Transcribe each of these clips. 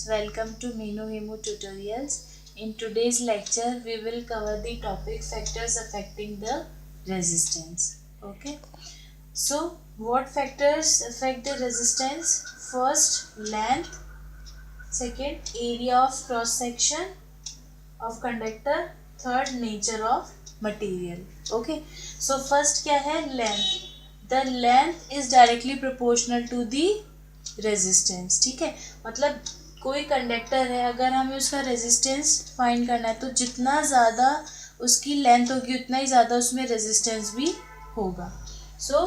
welcome to Meenu Hemu Tutorials. In today's lecture, we will cover the topic factors affecting the resistance. Okay. So, what factors affect the resistance? First, length. Second, area of cross section of conductor. Third, nature of material. Okay. So, first क्या है? Length. The length is directly proportional to the resistance. ठीक है, मतलब कोई conductor है, अगर हमें उसका रेजिस्टेंस फाइंड करना है तो जितना ज़्यादा उसकी लेंथ होगी उतना ही ज़्यादा उसमें रेजिस्टेंस भी होगा. So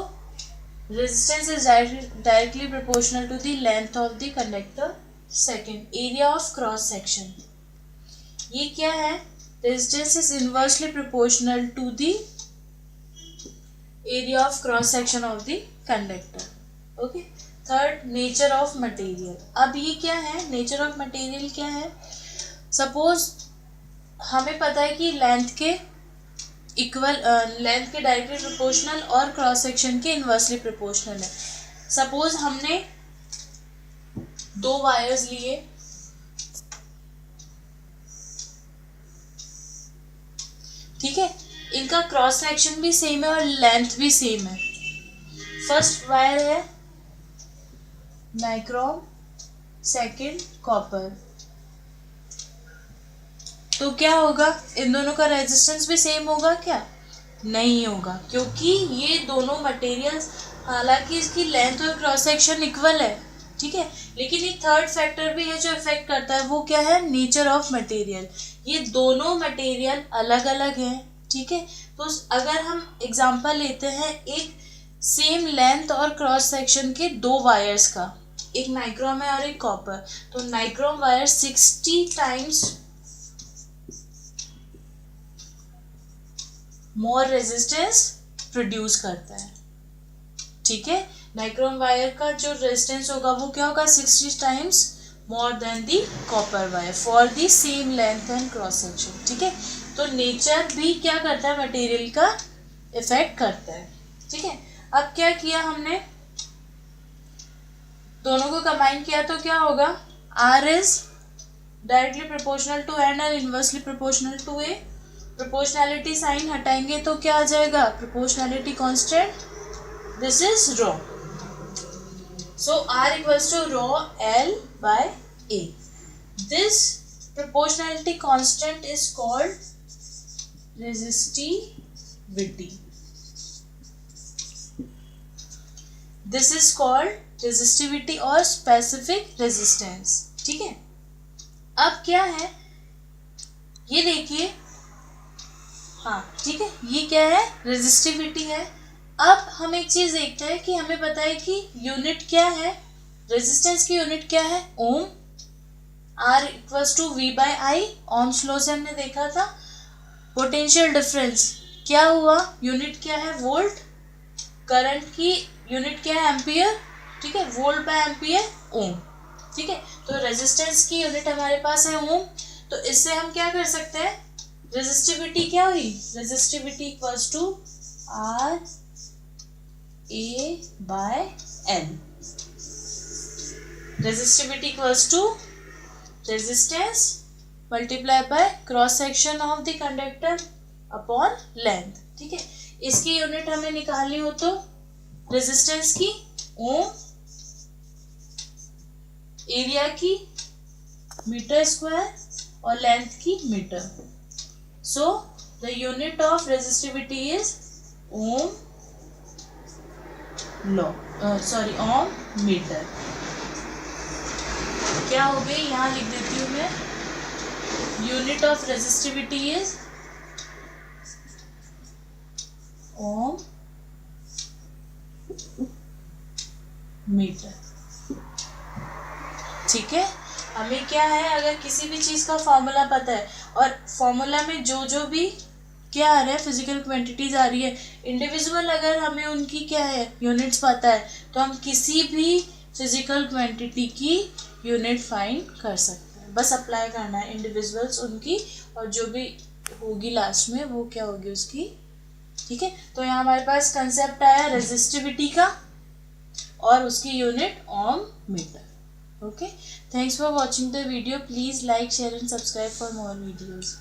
resistance is directly proportional to the length of the conductor. Second, area of cross section. ये क्या है? Resistance is inversely proportional to the area of cross section of the conductor. Okay. Third, nature of material. अब ये क्या है? Nature of material क्या है? Suppose हमें पता है कि लेंथ के इक्वल, लेंथ के डायरेक्टली प्रोपोर्शनल और क्रॉस सेक्शन के इनवर्सली प्रोपोर्शनल है. सपोज हमने दो वायर्स लिए, ठीक है, इनका क्रॉस सेक्शन भी सेम है और लेंथ भी सेम है. फर्स्ट वायर है नाइक्रोम, सेकेंड कॉपर. तो क्या होगा? इन दोनों का रेजिस्टेंस भी सेम होगा क्या? नहीं होगा, क्योंकि ये दोनों मटेरियल्स, हालांकि इसकी लेंथ और क्रॉस सेक्शन इक्वल है, ठीक है, लेकिन एक थर्ड फैक्टर भी है जो इफेक्ट करता है. वो क्या है? Nature of material. ये दोनों मटेरियल अलग अलग हैं, ठीक है. तो अगर हम एग्जांपल लेते हैं एक सेम लेंथ और क्रॉस सेक्शन के दो वायर्स का, एक नाइक्रोम है और एक कॉपर, तो nichrome wire 60 times more resistance produce करता है, ठीक है. नाइक्रोम वायर का जो रेजिस्टेंस होगा वो क्या होगा? 60 times more than the copper wire for the same length and cross section, ठीक है. तो नेचर भी क्या करता है? मटेरियल का इफेक्ट करता है, ठीक है. अब क्या किया हमने? दोनों को कंबाइन किया तो क्या होगा? R is directly proportional to N और inversely proportional to A. Proportionality sign हटाएंगे तो क्या आ जाएगा? Proportionality constant. This is rho. So R equals to rho L by A. This proportionality constant is called resistivity. This is called resistivity और specific resistance, ठीक है. अब क्या है? ये देखिए, हाँ ठीक है, ये क्या है? रेजिस्टिविटी है. अब हम एक चीज देखते हैं कि हमें पता है कि यूनिट क्या है, रेजिस्टेंस की यूनिट क्या है? Ohm. R equals to V by I. Ohm's law से हमने देखा था. पोटेंशियल डिफरेंस क्या हुआ? यूनिट क्या है? वोल्ट. करंट की यूनिट क्या है? एम्पियर, ठीक है. वोल्ट बाय एम्पियर ओम, ठीक है. तो रेजिस्टेंस की यूनिट हमारे पास है ओम. तो इससे हम क्या कर सकते हैं? रेजिस्टिविटी क्या हुई? Resistivity equals to R A by L. Resistivity equals to resistance multiply by cross section of the conductor upon length, ठीक है. इसकी यूनिट हमें निकालनी हो तो रेजिस्टेंस की ओम, एरिया की मीटर स्क्वायर और लेंथ की metre. So the unit of resistivity is ohm ohm metre. क्या हो गई? यहां लिख देती हूं मैं. Unit of resistivity is ohm metre, ठीक है. हमें क्या है? अगर किसी भी चीज का फॉर्मूला पता है और फॉर्मूला में जो जो भी क्या आ रहा है, फिजिकल क्वांटिटीज आ रही है, इंडिविजुअल अगर हमें उनकी क्या है यूनिट्स पता है, तो हम किसी भी फिजिकल क्वांटिटी की यूनिट फाइंड कर सकते हैं. बस अप्लाई करना है इंडिविजुअल्स उनकी, और जो भी होगी लास्ट में वो क्या होगी उसकी, ठीक है. तो यहाँ हमारे पास कंसेप्ट आया रेजिस्टिविटी का और उसकी unit ohm metre. Okay, thanks for watching the video. Please like, share and subscribe for more videos.